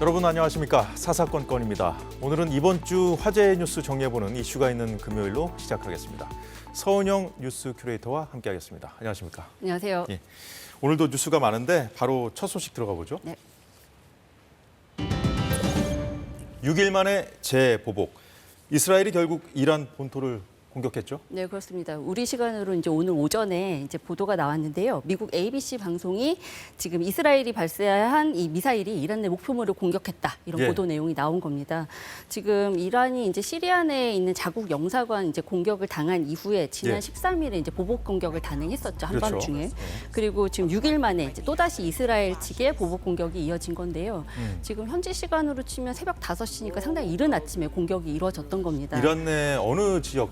여러분 안녕하십니까? 사사건건입니다. 오늘은 이번 주 화제 뉴스 정리해보는 이슈가 있는 금요일로 시작하겠습니다. 서은영 뉴스 큐레이터와 함께하겠습니다. 안녕하십니까? 안녕하세요. 예, 오늘도 뉴스가 많은데 바로 첫 소식 들어가 보죠. 네. 6일 만에 재보복. 이스라엘이 결국 이란 본토를 공격했죠? 네, 그렇습니다. 우리 시간으로 이제 오늘 오전에 이제 보도가 나왔는데요. 미국 ABC 방송이 지금 이스라엘이 발사한 이 미사일이 이란 내 목표물을 공격했다. 이런 보도 내용이 나온 겁니다. 지금 이란이 이제 시리아 내에 있는 자국 영사관 이제 공격을 당한 이후에 지난 13일에 이제 보복 공격을 단행했었죠. 한밤중에. 그리고 지금 6일 만에 이제 또다시 이스라엘 측의 보복 공격이 이어진 건데요. 지금 현지 시간으로 치면 새벽 5시니까 상당히 이른 아침에 공격이 이루어졌던 겁니다. 이란 내 어느 지역,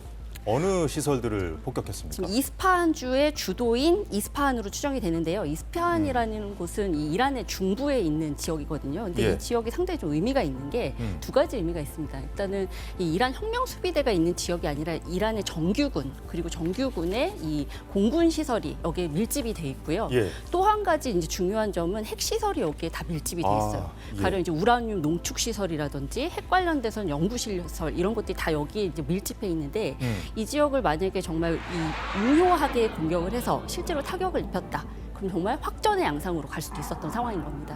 어느 시설들을 폭격했습니까? 지금 이스파한주의 주도인 이스파한으로 추정이 되는데요. 이스파한이라는 곳은 이 이란의 중부에 있는 지역이거든요. 근데 이 지역이 상당히 좀 의미가 있는 게 두 가지 의미가 있습니다. 일단은 이 이란 혁명수비대가 있는 지역이 아니라 이란의 정규군 그리고 정규군의 이 공군 시설이 여기에 밀집이 돼 있고요. 또 한 가지 이제 중요한 점은 핵 시설이 여기에 다 밀집이 돼 있어요. 가령 이제 우라늄 농축 시설이라든지 핵 관련돼서는 연구 시설 이런 것들이 다 여기에 이제 밀집해 있는데. 이 지역을 만약에 정말 이 유효하게 공격을 해서 실제로 타격을 입혔다. 그럼 정말 확전의 양상으로 갈 수도 있었던 상황인 겁니다.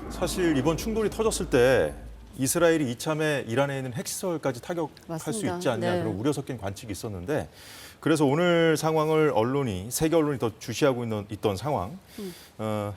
사실 이번 충돌이 터졌을 때 이스라엘이 이참에 이란에 있는 핵시설까지 타격할 맞습니다. 수 있지 않냐 그런 우려 섞인 관측이 있었는데 그래서 오늘 상황을 세계 언론이 더 주시하고 있던 상황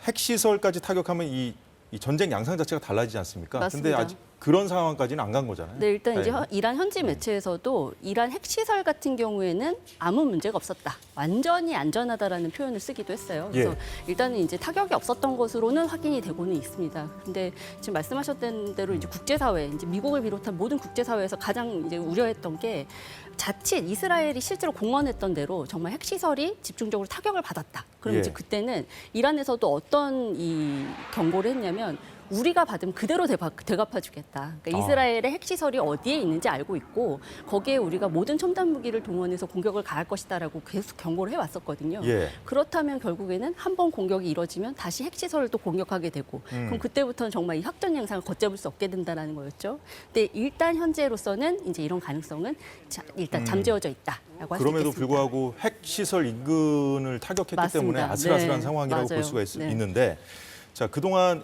핵시설까지 타격하면 이 전쟁 양상 자체가 달라지지 않습니까? 맞습니다. 근데 아직 그런 상황까지는 안 간 거잖아요. 네, 일단 이제 이란 현지 매체에서도 이란 핵시설 같은 경우에는 아무 문제가 없었다. 완전히 안전하다라는 표현을 쓰기도 했어요. 그래서 일단은 이제 타격이 없었던 것으로는 확인이 되고는 있습니다. 근데 지금 말씀하셨던 대로 이제 국제사회, 이제 미국을 비롯한 모든 국제사회에서 가장 이제 우려했던 게 자칫 이스라엘이 실제로 공언했던 대로 정말 핵시설이 집중적으로 타격을 받았다. 그럼 이제 그때는 이란에서도 어떤 이 경고를 했냐면 우리가 받으면 그대로 되갚아주겠다. 그러니까 이스라엘의 핵시설이 어디에 있는지 알고 있고 거기에 우리가 모든 첨단 무기를 동원해서 공격을 가할 것이다라고 계속 경고를 해왔었거든요. 그렇다면 결국에는 한 번 공격이 이뤄지면 다시 핵시설을 또 공격하게 되고 그럼 그때부터는 정말 이 확전 양상을 걷잡을 수 없게 된다는 거였죠. 근데 일단 현재로서는 이제 이런 가능성은 일단 잠재워져 있다라고 할 수 있겠습니다. 그럼에도 불구하고 핵시설 인근을 타격했기 때문에 아슬아슬한 상황이라고 볼 수가 있는데 자, 그동안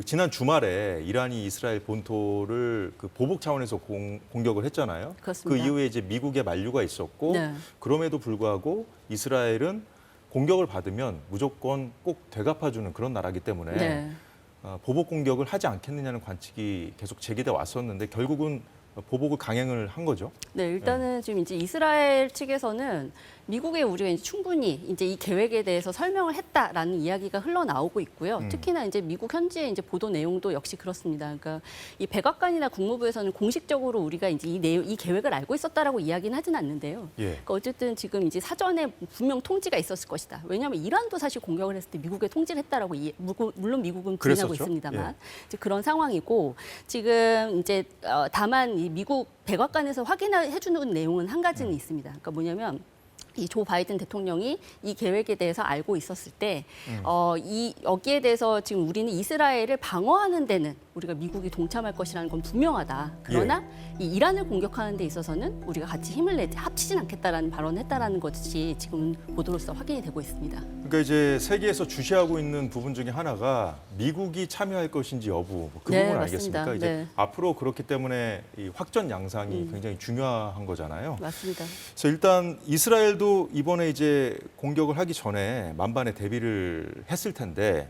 지난 주말에 이란이 이스라엘 본토를 보복 차원에서 공격을 했잖아요. 그렇습니다. 그 이후에 이제 미국의 만류가 있었고 그럼에도 불구하고 이스라엘은 공격을 받으면 무조건 꼭 되갚아주는 그런 나라이기 때문에 보복 공격을 하지 않겠느냐는 관측이 계속 제기돼 왔었는데 결국은 보복을 강행을 한 거죠. 네, 일단은 지금 이제 이스라엘 측에서는 미국의 우려에 충분히 이제 이 계획에 대해서 설명을 했다라는 이야기가 흘러나오고 있고요. 특히나 이제 미국 현지의 이제 보도 내용도 역시 그렇습니다. 그러니까 이 백악관이나 국무부에서는 공식적으로 우리가 이제 이 계획을 알고 있었다라고 이야기는 하진 않는데요. 그러니까 어쨌든 지금 이제 사전에 분명 통지가 있었을 것이다. 왜냐하면 이란도 사실 공격을 했을 때 미국에 통지를 했다라고 물론 미국은 부인하고 있습니다만 이제 그런 상황이고 지금 이제 다만 이 미국 백악관에서 확인해주는 내용은 한 가지는 있습니다. 그러니까 뭐냐면 이 조 바이든 대통령이 이 계획에 대해서 알고 있었을 때 여기에 대해서 지금 우리는 이스라엘을 방어하는 데는 우리가 미국이 동참할 것이라는 건 분명하다. 그러나 이 이란을 공격하는 데 있어서는 우리가 같이 힘을 내지 합치진 않겠다라는 발언을 했다라는 것이 지금 보도로서 확인이 되고 있습니다. 그러니까 이제 세계에서 주시하고 있는 부분 중에 하나가 미국이 참여할 것인지 여부 그 부분 알겠습니까? 이제 앞으로 그렇기 때문에 이 확전 양상이 굉장히 중요한 거잖아요. 맞습니다. 그래서 일단 이스라엘도 이번에 이제 공격을 하기 전에 만반의 대비를 했을 텐데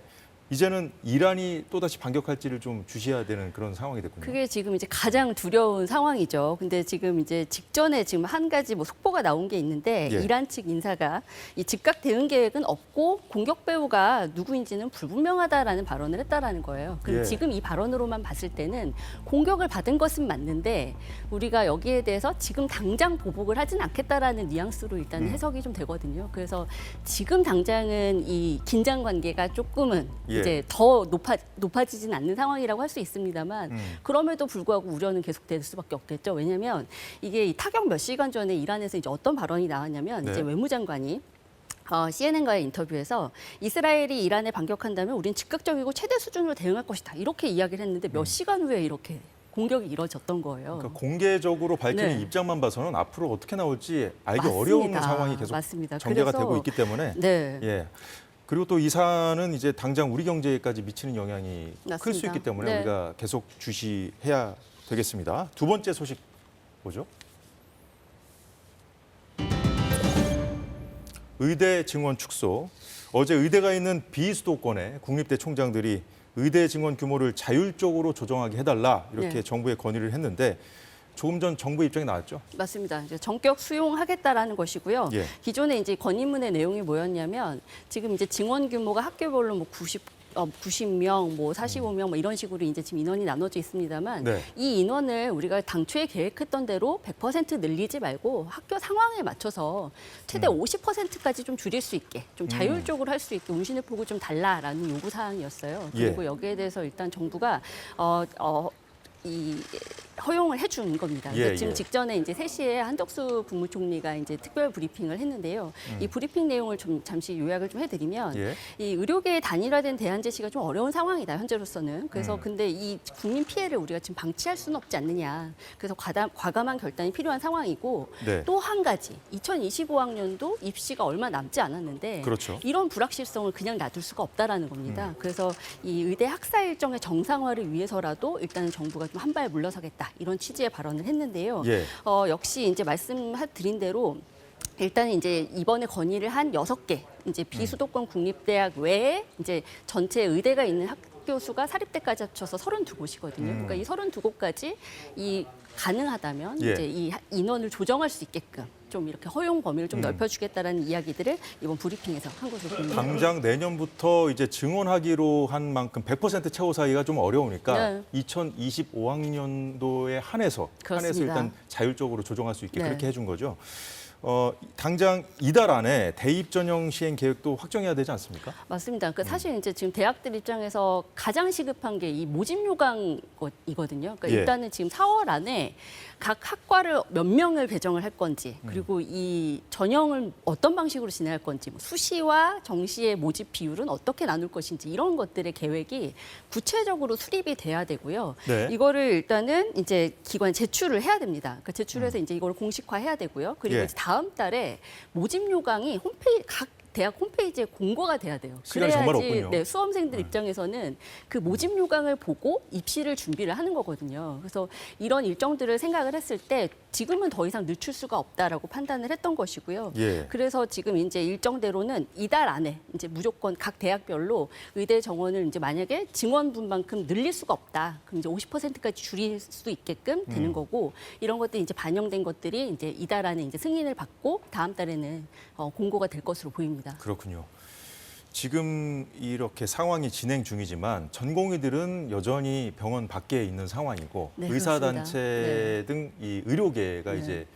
이제는 이란이 또다시 반격할지를 좀 주시해야 되는 그런 상황이 됐군요. 그게 지금 이제 가장 두려운 상황이죠. 근데 지금 이제 직전에 지금 한 가지 속보가 나온 게 있는데 이란 측 인사가 이 즉각 대응 계획은 없고 공격 배후가 누구인지는 불분명하다라는 발언을 했다라는 거예요. 그럼 지금 이 발언으로만 봤을 때는 공격을 받은 것은 맞는데 우리가 여기에 대해서 지금 당장 보복을 하진 않겠다라는 뉘앙스로 일단 해석이 좀 되거든요. 그래서 지금 당장은 이 긴장 관계가 조금은 이제 더 높아지진 않는 상황이라고 할 수 있습니다만 그럼에도 불구하고 우려는 계속될 수밖에 없겠죠. 왜냐하면 이게 이 타격 몇 시간 전에 이란에서 이제 어떤 발언이 나왔냐면 이제 외무장관이 CNN과의 인터뷰에서 이스라엘이 이란에 반격한다면 우린 즉각적이고 최대 수준으로 대응할 것이다. 이렇게 이야기를 했는데 몇 시간 후에 이렇게 공격이 이뤄졌던 거예요. 그러니까 공개적으로 밝히는 네. 입장만 봐서는 앞으로 어떻게 나올지 알기 맞습니다. 어려운 상황이 계속 맞습니다. 전개가 그래서, 되고 있기 때문에 네. 예. 그리고 또 이 사안은 이제 당장 우리 경제에까지 미치는 영향이 클 수 맞습니다. 있기 때문에 네. 우리가 계속 주시해야 되겠습니다. 두 번째 소식 뭐죠? 의대 증원 축소. 어제 의대가 있는 비수도권의 국립대 총장들이 의대 증원 규모를 자율적으로 조정하게 해달라 이렇게 네. 정부에 건의를 했는데 조금 전 정부 입장이 나왔죠. 맞습니다. 이제 전격 수용하겠다라는 것이고요. 예. 기존에 이제 건의문의 내용이 뭐였냐면 지금 이제 증원 규모가 학교별로 뭐 90명, 뭐 45명 뭐 이런 식으로 이제 지금 인원이 나눠져 있습니다만 네. 이 인원을 우리가 당초에 계획했던 대로 100% 늘리지 말고 학교 상황에 맞춰서 최대 50%까지 좀 줄일 수 있게 좀 자율적으로 할 수 있게 운신의 폭을 좀 달라라는 요구 사항이었어요. 그리고 예. 여기에 대해서 일단 정부가 이 허용을 해준 겁니다. 예, 그러니까 지금 예. 직전에 이제 3시에 한덕수 국무총리가 이제 특별 브리핑을 했는데요. 이 브리핑 내용을 좀 잠시 요약을 좀 해드리면 예. 이 의료계의 단일화된 대안 제시가 좀 어려운 상황이다 현재로서는. 그래서 근데 이 국민 피해를 우리가 지금 방치할 수는 없지 않느냐. 그래서 과감한 결단이 필요한 상황이고 네. 또 한 가지 2025학년도 입시가 얼마 남지 않았는데 그렇죠. 이런 불확실성을 그냥 놔둘 수가 없다라는 겁니다. 그래서 이 의대 학사 일정의 정상화를 위해서라도 일단 정부가 좀 한 발 물러서겠다 이런 취지의 발언을 했는데요. 예. 역시 이제 말씀드린 대로 일단 이제 이번에 건의를 한 6개 이제 비수도권 국립대학 외에 이제 전체 의대가 있는 학교 수가 사립대까지 합쳐서 32곳이거든요. 그러니까 이 32곳까지 이 가능하다면 예. 이제 이 인원을 조정할 수 있게끔 좀 이렇게 허용 범위를 좀 넓혀주겠다라는 이야기들을 이번 브리핑에서 한 것으로 보입니다. 당장 내년부터 이제 증원하기로 한 만큼 100% 채워사기가 좀 어려우니까 네. 2025학년도에 한해서 그렇습니다. 일단 자율적으로 조정할 수 있게 네. 그렇게 해준 거죠. 당장 이달 안에 대입 전형 시행 계획도 확정해야 되지 않습니까? 맞습니다. 그러니까 사실 이제 지금 대학들 입장에서 가장 시급한 게 이 모집 요강이거든요. 그러니까 예. 일단은 지금 4월 안에 각 학과를 몇 명을 배정을 할 건지, 그리고 이 전형을 어떤 방식으로 진행할 건지, 뭐 수시와 정시의 모집 비율은 어떻게 나눌 것인지 이런 것들의 계획이 구체적으로 수립이 돼야 되고요. 네. 이거를 일단은 이제 기관에 제출을 해야 됩니다. 그러니까 제출해서 이제 이걸 공식화해야 되고요. 그리고 예. 이제 다음 달에 모집 요강이 각 대학 홈페이지에 공고가 돼야 돼요. 시간이 정말 없군요. 네, 수험생들 입장에서는 그 모집 요강을 보고 입시를 준비를 하는 거거든요. 그래서 이런 일정들을 생각을 했을 때 지금은 더 이상 늦출 수가 없다라고 판단을 했던 것이고요. 예. 그래서 지금 이제 일정대로는 이달 안에 이제 무조건 각 대학별로 의대 정원을 이제 만약에 증원분만큼 늘릴 수가 없다. 그럼 이제 50%까지 줄일 수 있게끔 되는 거고 이런 것들이 이제 반영된 것들이 이제 이달 안에 이제 승인을 받고 다음 달에는 공고가 될 것으로 보입니다. 그렇군요. 지금 이렇게 상황이 진행 중이지만 전공의들은 여전히 병원 밖에 있는 상황이고 네, 의사단체 등 이 의료계가 네. 이제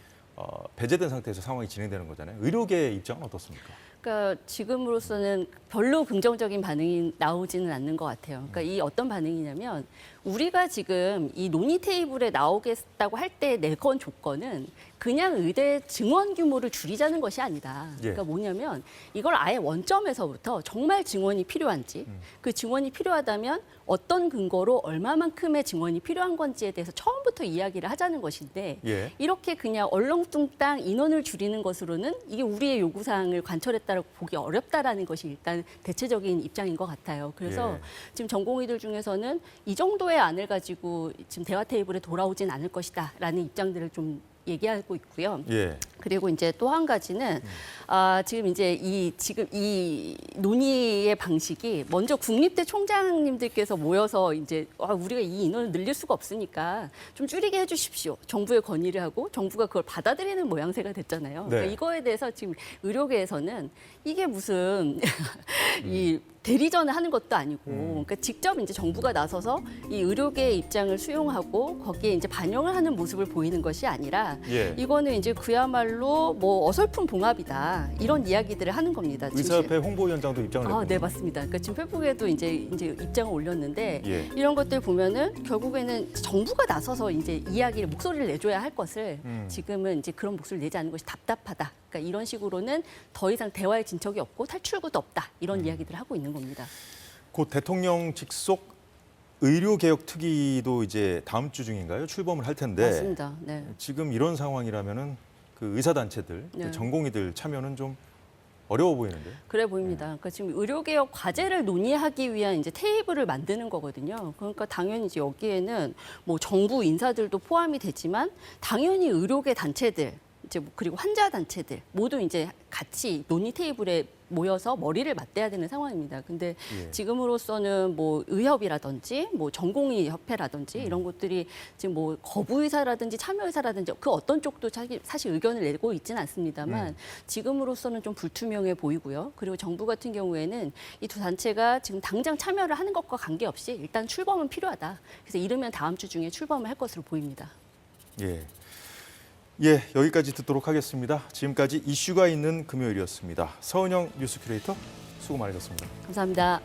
배제된 상태에서 상황이 진행되는 거잖아요. 의료계 입장은 어떻습니까? 그러니까 지금으로서는 별로 긍정적인 반응이 나오지는 않는 것 같아요. 그러니까 이 어떤 반응이냐면 우리가 지금 이 논의 테이블에 나오겠다고 할 때 내건 조건은 그냥 의대 증원 규모를 줄이자는 것이 아니다. 예. 그러니까 뭐냐면 이걸 아예 원점에서부터 정말 증원이 필요한지 그 증원이 필요하다면 어떤 근거로 얼마만큼의 증원이 필요한 건지에 대해서 처음부터 이야기를 하자는 것인데 예. 이렇게 그냥 얼렁뚱땅 인원을 줄이는 것으로는 이게 우리의 요구사항을 관철했다고 보기 어렵다라는 것이 일단 대체적인 입장인 것 같아요. 그래서 예. 지금 전공의들 중에서는 이 정도의 안을 가지고 지금 대화 테이블에 돌아오진 않을 것이다라는 입장들을 좀 얘기하고 있고요. 예. 그리고 이제 또 한 가지는 지금 이제 이 논의의 방식이 먼저 국립대 총장님들께서 모여서 이제 우리가 이 인원을 늘릴 수가 없으니까 좀 줄이게 해주십시오. 정부에 건의를 하고 정부가 그걸 받아들이는 모양새가 됐잖아요. 네. 그러니까 이거에 대해서 지금 의료계에서는 이게 무슨 이 대리전을 하는 것도 아니고, 그러니까 직접 이제 정부가 나서서 이 의료계의 입장을 수용하고 거기에 이제 반영을 하는 모습을 보이는 것이 아니라 예. 이거는 이제 그야말로 그야말로 뭐 어설픈 봉합이다 이런 이야기들을 하는 겁니다. 의사협회 홍보위원장도 입장을 냈군요. 네, 맞습니다. 그러니까 지금 페북에도 이제 입장을 올렸는데 예. 이런 것들 보면은 결국에는 정부가 나서서 이제 이야기를 목소리를 내줘야 할 것을 지금은 이제 그런 목소리를 내지 않는 것이 답답하다. 그러니까 이런 식으로는 더 이상 대화의 진척이 없고 탈출구도 없다. 이런 이야기들을 하고 있는 겁니다. 곧 대통령 직속 의료개혁 특위도 이제 다음 주 중인가요? 출범을 할 텐데 맞습니다. 네. 지금 이런 상황이라면은 그 의사단체들, 네. 전공의들 참여는 좀 어려워 보이는데요. 그래 보입니다. 그러니까 지금 의료개혁 과제를 논의하기 위한 이제 테이블을 만드는 거거든요. 그러니까 당연히 이제 여기에는 뭐 정부 인사들도 포함이 되지만 당연히 의료계 단체들 이제 그리고 환자 단체들 모두 이제 같이 논의 테이블에 모여서 머리를 맞대야 되는 상황입니다. 근데 예. 지금으로서는 뭐 의협이라든지 뭐 전공의 협회라든지 이런 것들이 지금 뭐 거부 의사라든지 참여 의사라든지 그 어떤 쪽도 사실 의견을 내고 있지는 않습니다만 지금으로서는 좀 불투명해 보이고요. 그리고 정부 같은 경우에는 이 두 단체가 지금 당장 참여를 하는 것과 관계없이 일단 출범은 필요하다. 그래서 이르면 다음 주 중에 출범을 할 것으로 보입니다. 예. 예, 여기까지 듣도록 하겠습니다. 지금까지 이슈가 있는 금요일이었습니다. 서은영 뉴스 큐레이터 수고 많으셨습니다. 감사합니다.